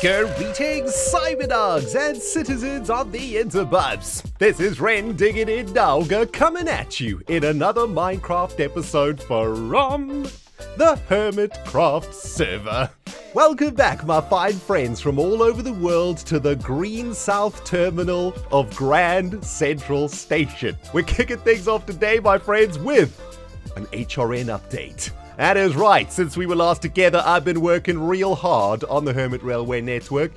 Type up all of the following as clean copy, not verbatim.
Greetings, Cyberdogs and citizens of the interbubs. This is ReNDoG coming at you in another Minecraft episode from the Hermitcraft server. Welcome back, my fine friends from all over the world, to the Green South Terminal of Grand Central Station. We're kicking things off today, my friends, with an HRN update. That is right, since we were last together, I've been working real hard on the Hermit Railway network,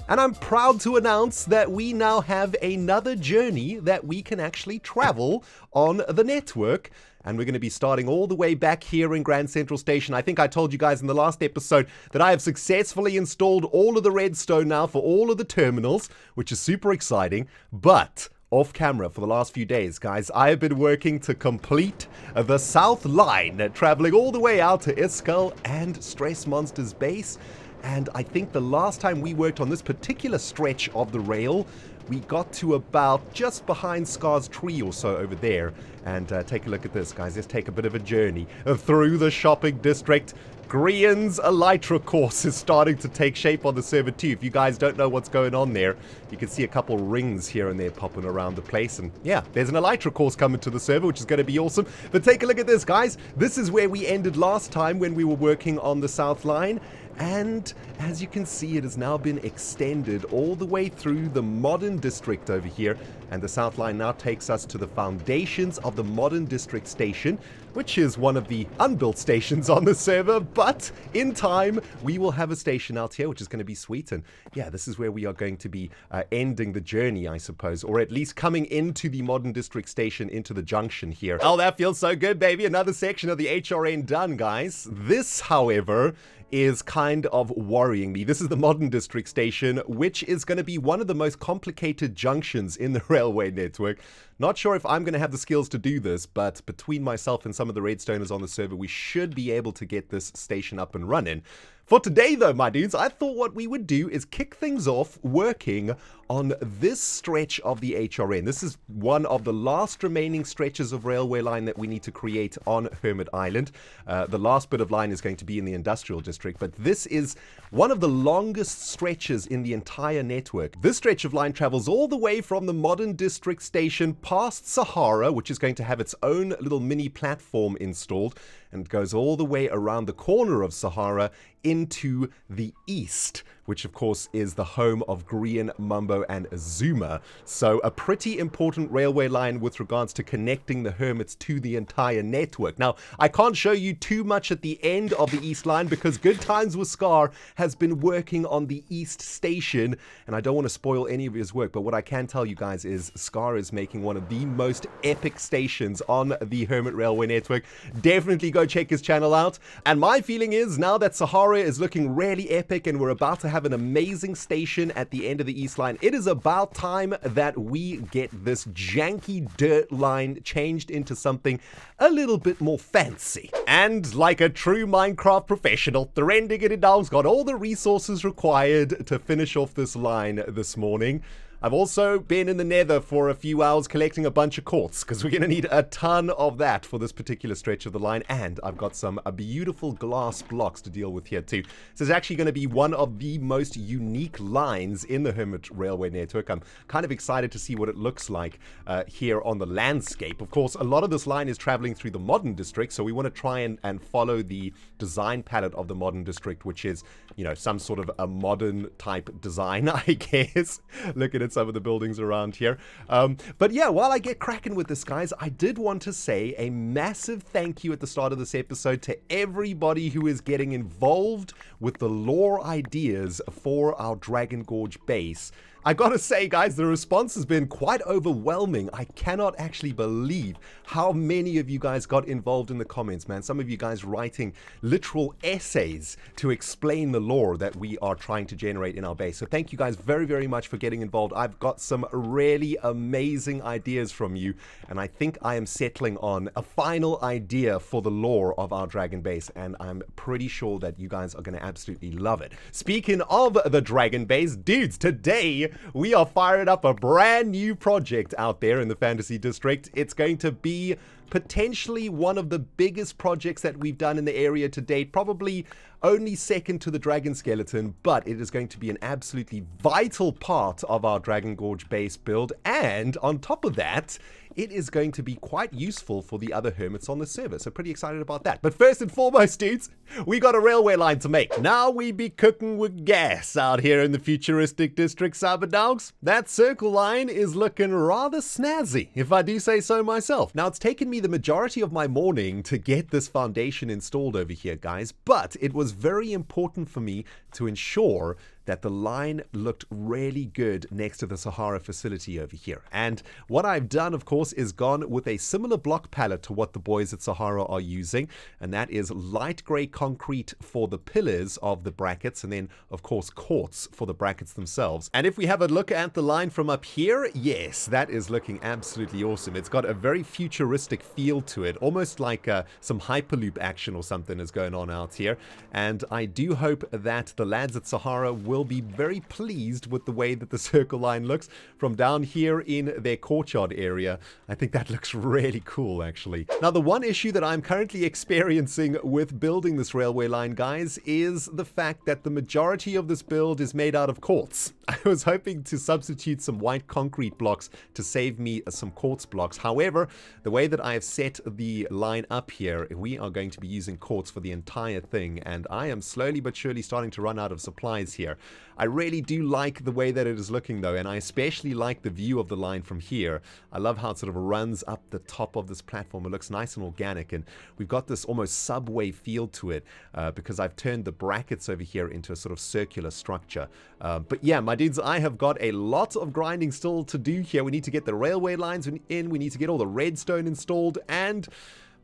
and I'm proud to announce that we now have another journey that we can actually travel on the network. And we're going to be starting all the way back here in Grand Central Station. I think I told you guys in the last episode that I have successfully installed all of the redstone now for all of the terminals, which is super exciting. But off camera for the last few days, guys, I have been working to complete the South Line, traveling all the way out to Iskall and Stress Monster's base. And I think the last time we worked on this particular stretch of the rail, we got to about just behind Scar's tree or so over there. And take a look at this, guys. Let's take a bit of a journey through the shopping district. Grian's Elytra course is starting to take shape on the server too. If you guys don't know what's going on there, you can see a couple rings here and there popping around the place. And yeah, there's an Elytra course coming to the server, which is going to be awesome. But take a look at this, guys. This is where we ended last time when we were working on the South Line. And as you can see, it has now been extended all the way through the modern district over here. And the South Line now takes us to the foundations of the modern district station, which is one of the unbuilt stations on the server. But in time, we will have a station out here, which is going to be sweet. And yeah, this is where we are going to be ending the journey, I suppose, or at least coming into the modern district station, into the junction here. Oh, that feels so good, baby. Another section of the HRN done, guys. This, however, is kind of worrying me. This is the modern district station, which is going to be one of the most complicated junctions in the railway network. Not sure if I'm going to have the skills to do this, but between myself and some of the redstoners on the server, we should be able to get this station up and running. For today, though, my dudes, I thought what we would do is kick things off working on this stretch of the HRN. This is one of the last remaining stretches of railway line that we need to create on Hermit Island. The last bit of line is going to be in the industrial district, but this is one of the longest stretches in the entire network. This stretch of line travels all the way from the modern district station past Sahara, which is going to have its own little mini platform installed, and goes all the way around the corner of Sahara into the east, which of course is the home of Grian, Mumbo and Azuma. So a pretty important railway line with regards to connecting the Hermits to the entire network. Now, I can't show you too much at the end of the east line because Good Times with Scar has been working on the east station, and I don't want to spoil any of his work, but what I can tell you guys is Scar is making one of the most epic stations on the Hermit Railway network. Definitely go check his channel out. And my feeling is, now that Sahara is looking really epic and we're about to have an amazing station at the end of the east line, it is about time that we get this janky dirt line changed into something a little bit more fancy. And like a true Minecraft professional, the ReNDoG's got all the resources required to finish off this line this morning. I've also been in the nether for a few hours collecting a bunch of quartz, because we're going to need a ton of that for this particular stretch of the line, and I've got some beautiful glass blocks to deal with here too. This is actually going to be one of the most unique lines in the Hermit Railway network. I'm kind of excited to see what it looks like here on the landscape. Of course, a lot of this line is traveling through the modern district, so we want to try and follow the design palette of the modern district, which is, you know, some sort of a modern type design, I guess. Look at it, some of the buildings around here. But yeah, while I get cracking with this, guys, I did want to say a massive thank you at the start of this episode to everybody who is getting involved with the lore ideas for our Dragon Gorge base. I gotta say, guys, the response has been quite overwhelming. I cannot actually believe how many of you guys got involved in the comments, man. Some of you guys writing literal essays to explain the lore that we are trying to generate in our base. So thank you guys very, very much for getting involved. I've got some really amazing ideas from you, and I think I am settling on a final idea for the lore of our dragon base, and I'm pretty sure that you guys are going to absolutely love it. Speaking of the dragon base, dudes, today we are firing up a brand new project out there in the Fantasy District. It's going to be potentially one of the biggest projects that we've done in the area to date. Probably only second to the dragon skeleton, but it is going to be an absolutely vital part of our Dragon Gorge base build. And on top of that, it is going to be quite useful for the other hermits on the server. So pretty excited about that. But first and foremost, dudes, we got a railway line to make. Now we be cooking with gas out here in the futuristic district, Cyberdogs. That circle line is looking rather snazzy, if I do say so myself. Now, it's taken me the majority of my morning to get this foundation installed over here, guys, but it was very important for me to ensure that the line looked really good next to the Sahara facility over here. And what I've done, of course, is gone with a similar block palette to what the boys at Sahara are using, and that is light gray concrete for the pillars of the brackets, and then, of course, quartz for the brackets themselves. And if we have a look at the line from up here, yes, that is looking absolutely awesome. It's got a very futuristic feel to it, almost like some Hyperloop action or something is going on out here. And I do hope that the lads at Sahara will be very pleased with the way that the circle line looks from down here in their courtyard area. I think that looks really cool, actually. Now, the one issue that I'm currently experiencing with building this railway line, guys, is the fact that the majority of this build is made out of quartz. I was hoping to substitute some white concrete blocks to save me some quartz blocks. However, the way that I have set the line up here, we are going to be using quartz for the entire thing, and I am slowly but surely starting to run out of supplies here. I really do like the way that it is looking, though, and I especially like the view of the line from here. I love how it sort of runs up the top of this platform. It looks nice and organic, and we've got this almost subway feel to it because I've turned the brackets over here into a sort of circular structure. But yeah, my dudes, I have got a lot of grinding still to do here. We need to get the railway lines in, we need to get all the redstone installed, and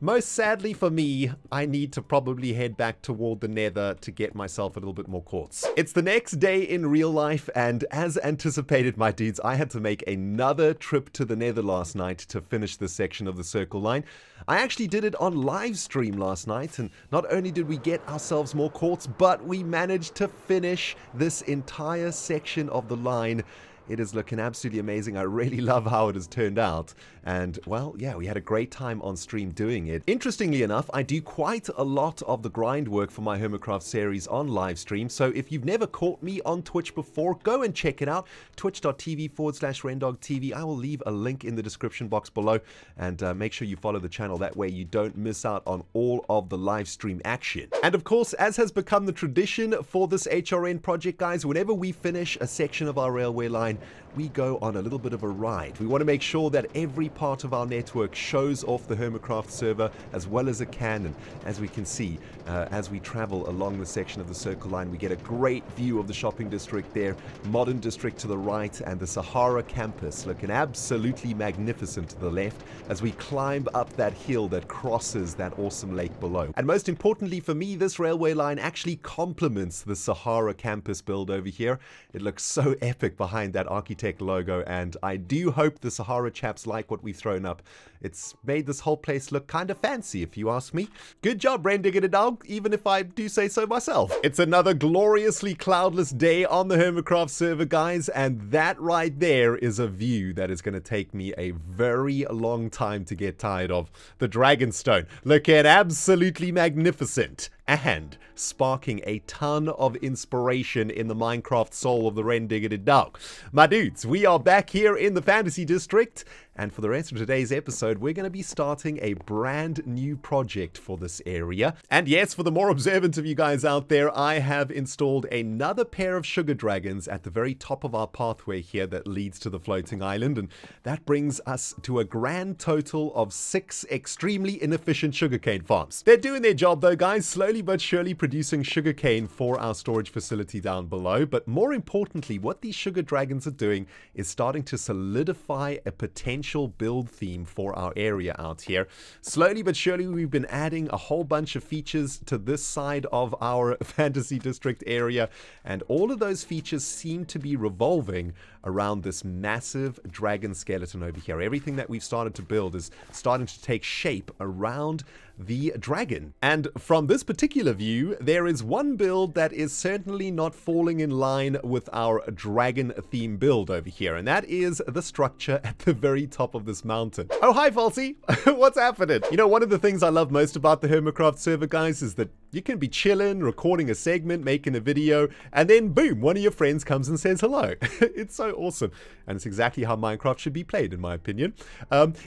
most sadly for me, I need to probably head back toward the nether to get myself a little bit more quartz. It's the next day in real life, and as anticipated, my dudes, I had to make another trip to the nether last night to finish this section of the circle line. I actually did it on live stream last night, and not only did we get ourselves more quartz, but we managed to finish this entire section of the line. It is looking absolutely amazing. I really love how it has turned out. And, well, yeah, we had a great time on stream doing it. Interestingly enough, I do quite a lot of the grind work for my Hermitcraft series on live stream. So if you've never caught me on Twitch before, go and check it out. Twitch.tv/ReNDoG TV. I will leave a link in the description box below. And make sure you follow the channel. That way you don't miss out on all of the live stream action. And, of course, as has become the tradition for this HRN project, guys, whenever we finish a section of our railway line, we go on a little bit of a ride. We want to make sure that every part of our network shows off the Hermitcraft server as well as it can. And as we can see, as we travel along the section of the circle line, we get a great view of the shopping district there, modern district to the right, and the Sahara campus looking absolutely magnificent to the left as we climb up that hill that crosses that awesome lake below. And most importantly for me, this railway line actually complements the Sahara campus build over here. It looks so epic behind that architect logo, and I do hope the Sahara chaps like what we've thrown up. It's made this whole place look kind of fancy, if you ask me. Good job, ReNDoG, even if I do say so myself. It's another gloriously cloudless day on the Hermitcraft server, guys, and that right there is a view that is going to take me a very long time to get tired of. The Dragonstone, looking absolutely magnificent and sparking a ton of inspiration in the Minecraft soul of the ReNDoG. My dudes, we are back here in the Fantasy District, and for the rest of today's episode, we're going to be starting a brand new project for this area. And yes, for the more observant of you guys out there, I have installed another pair of sugar dragons at the very top of our pathway here that leads to the floating island, and that brings us to a grand total of 6 extremely inefficient sugarcane farms. They're doing their job though, guys, slowly but surely producing sugarcane for our storage facility down below. But more importantly, what these sugar dragons are doing is starting to solidify a potential build theme for our area out here. Slowly but surely, we've been adding a whole bunch of features to this side of our fantasy district area, and all of those features seem to be revolving around this massive dragon skeleton over here. Everything that we've started to build is starting to take shape around the dragon. And from this particular view, there is one build that is certainly not falling in line with our dragon theme build over here, and that is the structure at the very top of this mountain. Oh, hi, Falsey. What's happening? You know, one of the things I love most about the Hermitcraft server, guys, is that You can be chilling, recording a segment, making a video, and then boom, one of your friends comes and says hello. It's so awesome. And it's exactly how Minecraft should be played, in my opinion.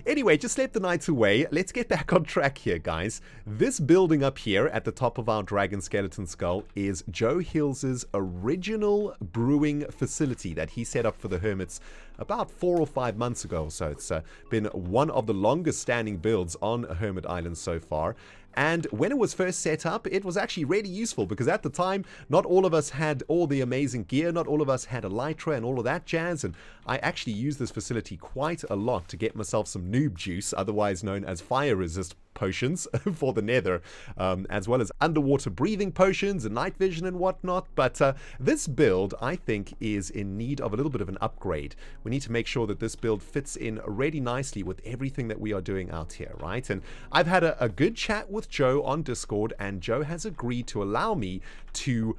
Anyway, just let the night away. Let's get back on track here, guys. This building up here at the top of our dragon skeleton skull is Joe Hills' original brewing facility that he set up for the Hermits about 4 or 5 months ago. So it's been one of the longest standing builds on Hermit Island so far. And when it was first set up, it was actually really useful because at the time, not all of us had all the amazing gear, not all of us had elytra and all of that jazz, and I actually used this facility quite a lot to get myself some noob juice, otherwise known as fire resist potions for the nether, as well as underwater breathing potions and night vision and whatnot. But this build, I think, is in need of a little bit of an upgrade. We need to make sure that this build fits in really nicely with everything that we are doing out here, right? And I've had a good chat with Joe on Discord, and Joe has agreed to allow me to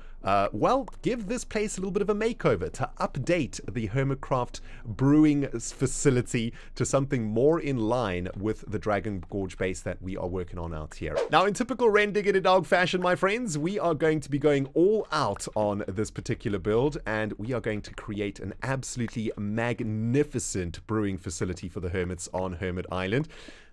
well, give this place a little bit of a makeover, to update the Hermitcraft brewing facility to something more in line with the Dragon Gorge base that we are working on out here. Now, in typical ReNDoG fashion, my friends, we are going to be going all out on this particular build, and we are going to create an absolutely magnificent brewing facility for the Hermits on Hermit Island.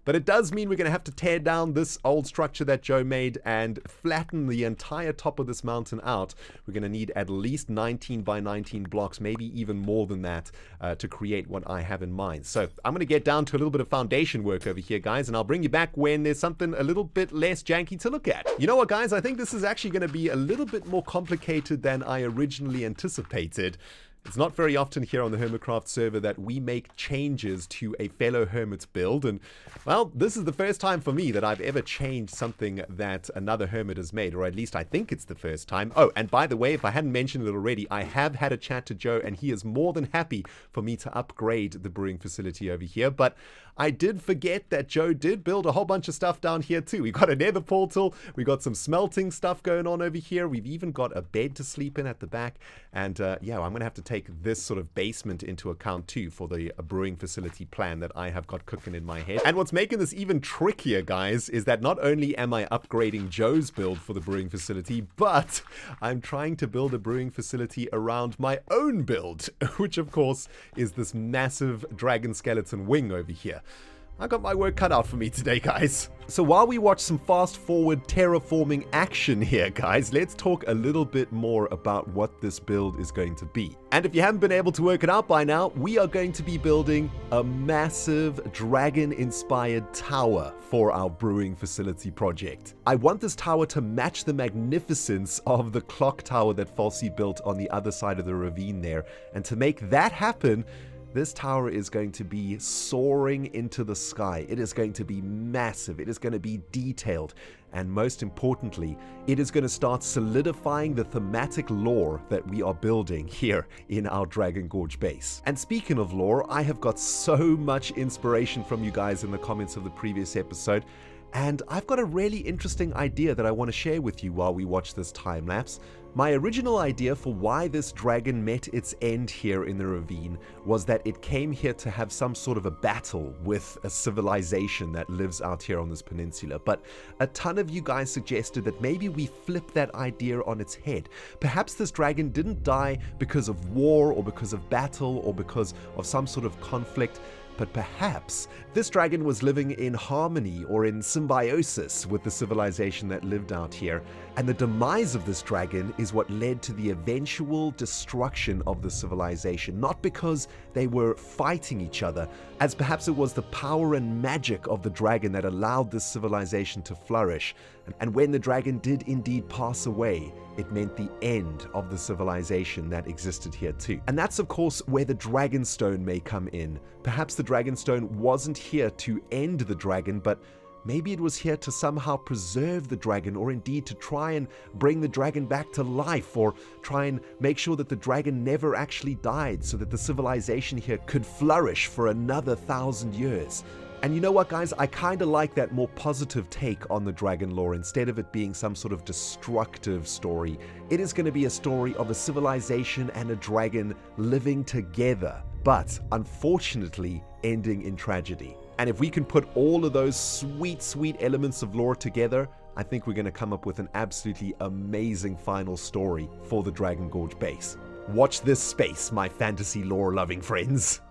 But it does mean we're going to have to tear down this old structure that Joe made and flatten the entire top of this mountain out. We're going to need at least 19 by 19 blocks, maybe even more than that, to create what I have in mind. So I'm going to get down to a little bit of foundation work over here, guys, and I'll bring you back when there's something a little bit less janky to look at. You know what, guys? I think this is actually going to be a little bit more complicated than I originally anticipated. It's not very often here on the Hermitcraft server that we make changes to a fellow Hermit's build, and, well, this is the first time for me that I've ever changed something that another Hermit has made, or at least I think it's the first time. Oh, and by the way, if I hadn't mentioned it already, I have had a chat to Joe, and he is more than happy for me to upgrade the brewing facility over here, but I did forget that Joe did build a whole bunch of stuff down here too. We've got a nether portal, we got some smelting stuff going on over here, we've even got a bed to sleep in at the back, and yeah, I'm going to have to take this sort of basement into account too for the brewing facility plan that I have got cooking in my head. And what's making this even trickier, guys, is that not only am I upgrading Joe's build for the brewing facility, but I'm trying to build a brewing facility around my own build, which of course is this massive dragon skeleton wing over here. I got my work cut out for me today, guys. So while we watch some fast-forward terraforming action here, guys, let's talk a little bit more about what this build is going to be. And if you haven't been able to work it out by now, we are going to be building a massive dragon-inspired tower for our brewing facility project. I want this tower to match the magnificence of the clock tower that Falsey built on the other side of the ravine there. And to make that happen, this tower is going to be soaring into the sky. It is going to be massive. It is going to be detailed. And most importantly, it is going to start solidifying the thematic lore that we are building here in our Dragon Gorge base. And speaking of lore, I have got so much inspiration from you guys in the comments of the previous episode. And I've got a really interesting idea that I want to share with you while we watch this time lapse. My original idea for why this dragon met its end here in the ravine was that it came here to have some sort of a battle with a civilization that lives out here on this peninsula. But a ton of you guys suggested that maybe we flip that idea on its head. Perhaps this dragon didn't die because of war or because of battle or because of some sort of conflict, but perhaps this dragon was living in harmony or in symbiosis with the civilization that lived out here, and the demise of this dragon is what led to the eventual destruction of the civilization, not because they were fighting each other, as perhaps it was the power and magic of the dragon that allowed this civilization to flourish. And when the dragon did indeed pass away, it meant the end of the civilization that existed here too. And that's of course where the Dragonstone may come in. Perhaps the Dragonstone wasn't here to end the dragon, but maybe it was here to somehow preserve the dragon, or indeed to try and bring the dragon back to life, or try and make sure that the dragon never actually died so that the civilization here could flourish for another 1,000 years. And you know what, guys? I kind of like that more positive take on the dragon lore. Instead of it being some sort of destructive story, it is going to be a story of a civilization and a dragon living together, but unfortunately ending in tragedy. And if we can put all of those sweet, sweet elements of lore together, I think we're going to come up with an absolutely amazing final story for the Dragon Gorge base. Watch this space, my fantasy lore-loving friends.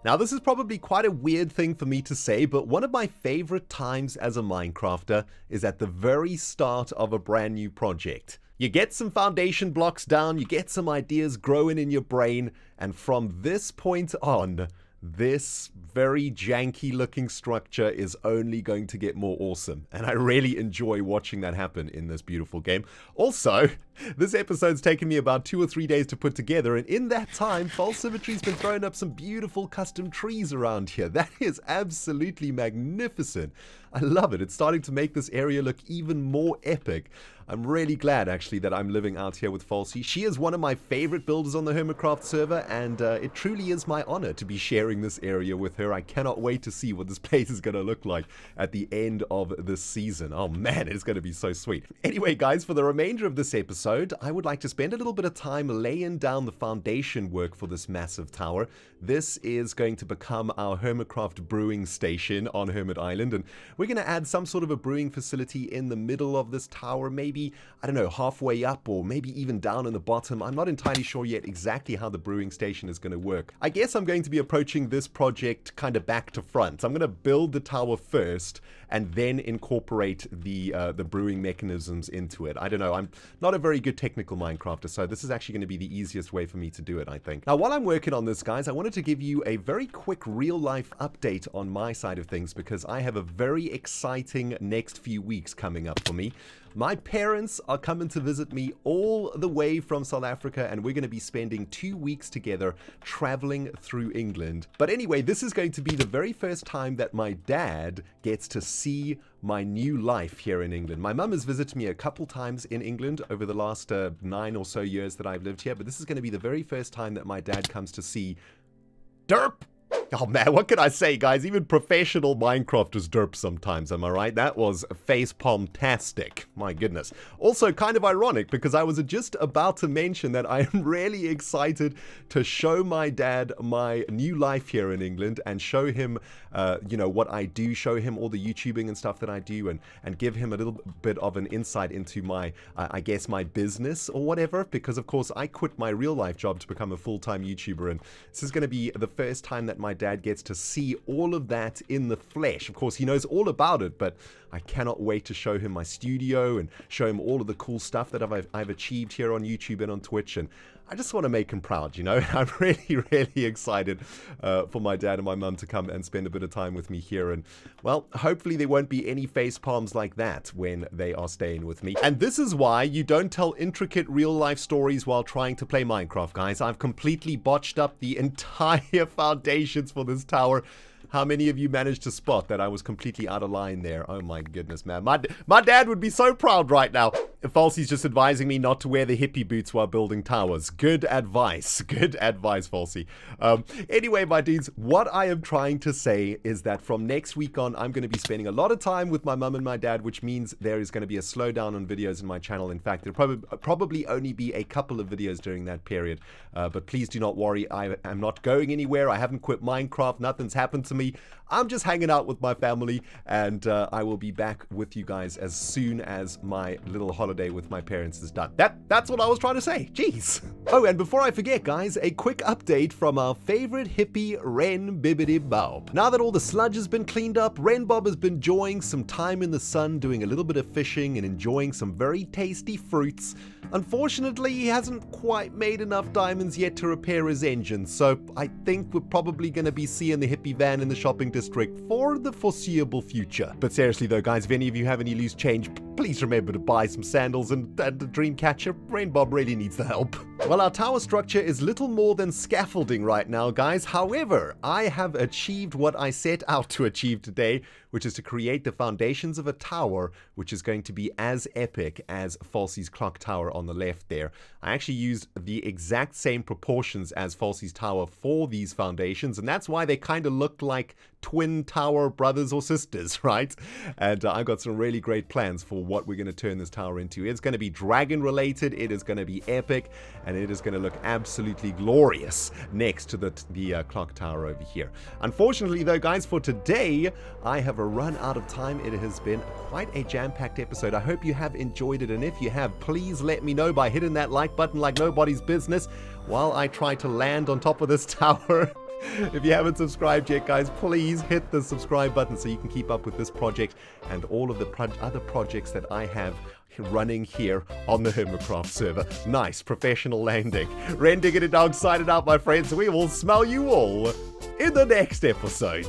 Now, this is probably quite a weird thing for me to say, but one of my favorite times as a Minecrafter is at the very start of a brand new project. You get some foundation blocks down, you get some ideas growing in your brain, and from this point on, this very janky looking structure is only going to get more awesome, and I really enjoy watching that happen in this beautiful game. Also, this episode's taken me about 2 or 3 days to put together, and in that time, False Symmetry's been throwing up some beautiful custom trees around here. That is absolutely magnificent. I love it. It's starting to make this area look even more epic. I'm really glad, actually, that I'm living out here with Falsey. She is one of my favorite builders on the Hermitcraft server, and it truly is my honor to be sharing this area with her. I cannot wait to see what this place is going to look like at the end of this season. Oh man, it's going to be so sweet. Anyway, guys, for the remainder of this episode, I would like to spend a little bit of time laying down the foundation work for this massive tower. This is going to become our Hermitcraft brewing station on Hermit Island, and we're going to add some sort of a brewing facility in the middle of this tower, maybe, I don't know, halfway up or maybe even down in the bottom. I'm not entirely sure yet exactly how the brewing station is going to work. I guess I'm going to be approaching this project kind of back to front. I'm going to build the tower first and then incorporate the brewing mechanisms into it. I don't know, I'm not a very good technical Minecrafter, so this is actually going to be the easiest way for me to do it, I think. Now, while I'm working on this, guys, I wanted to give you a very quick real-life update on my side of things, because I have a very exciting next few weeks coming up for me. My parents are coming to visit me all the way from South Africa, and we're going to be spending 2 weeks together traveling through England. But anyway, this is going to be the very first time that my dad gets to see my new life here in England. My mum has visited me a couple times in England over the last 9 or so years that I've lived here, but this is going to be the very first time that my dad comes to see derp. Oh man, what can I say, guys? Even professional Minecrafters derp sometimes, am I right? That was facepalm-tastic. My goodness. Also, kind of ironic, because I was just about to mention that I am really excited to show my dad my new life here in England and show him, you know, what I do, show him all the YouTubing and stuff that I do, and give him a little bit of an insight into my, I guess, my business or whatever, because, of course, I quit my real-life job to become a full-time YouTuber, and this is going to be the first time that my dad gets to see all of that in the flesh. Of course, he knows all about it, but I cannot wait to show him my studio and show him all of the cool stuff that I've achieved here on YouTube and on Twitch, and I just want to make him proud, you know. I'm really excited for my dad and my mum to come and spend a bit of time with me here, and, well, hopefully there won't be any face palms like that when they are staying with me. And this is why you don't tell intricate real-life stories while trying to play Minecraft, guys. I've completely botched up the entire foundations for this tower. How many of you managed to spot that I was completely out of line there? Oh my goodness, man. My dad would be so proud right now. Falsey's just advising me not to wear the hippie boots while building towers. Good advice. Good advice, Falsey. Anyway, my dudes, what I am trying to say is that from next week on, I'm going to be spending a lot of time with my mum and my dad, which means there is going to be a slowdown on videos in my channel. In fact, there'll probably only be a couple of videos during that period. But please do not worry. I am not going anywhere. I haven't quit Minecraft. Nothing's happened to me. I'm just hanging out with my family, and I will be back with you guys as soon as my little holiday with my parents is done. That's what I was trying to say. Jeez. Oh, and before I forget, guys, a quick update from our favorite hippie, Ren Bibbidi Bob. Now that all the sludge has been cleaned up, Ren Bob has been enjoying some time in the sun, doing a little bit of fishing and enjoying some very tasty fruits. Unfortunately, he hasn't quite made enough diamonds yet to repair his engine, so I think we're probably going to be seeing the hippie van in the shopping district for the foreseeable future. But seriously though, guys, if any of you have any loose change, please remember to buy some sandals and the dream catcher. Rain Bob really needs the help. Well, our tower structure is little more than scaffolding right now, guys. However, I have achieved what I set out to achieve today, which is to create the foundations of a tower, which is going to be as epic as Falsey's clock tower on the left there. I actually used the exact same proportions as Falsey's tower for these foundations, and that's why they kind of look like twin tower brothers or sisters, right? And I've got some really great plans for what we're going to turn this tower into. It's going to be dragon related, it is going to be epic, and it is going to look absolutely glorious next to the clock tower over here. Unfortunately though, guys, for today, I have run out of time. It has been quite a jam-packed episode. I hope you have enjoyed it, and if you have, please let me know by hitting that like button like nobody's business while I try to land on top of this tower. If you haven't subscribed yet, guys, please hit the subscribe button so you can keep up with this project and all of the other projects that I have running here on the Hermitcraft server. Nice professional landing. ReNDoG signing out, my friends. We will smell you all in the next episode.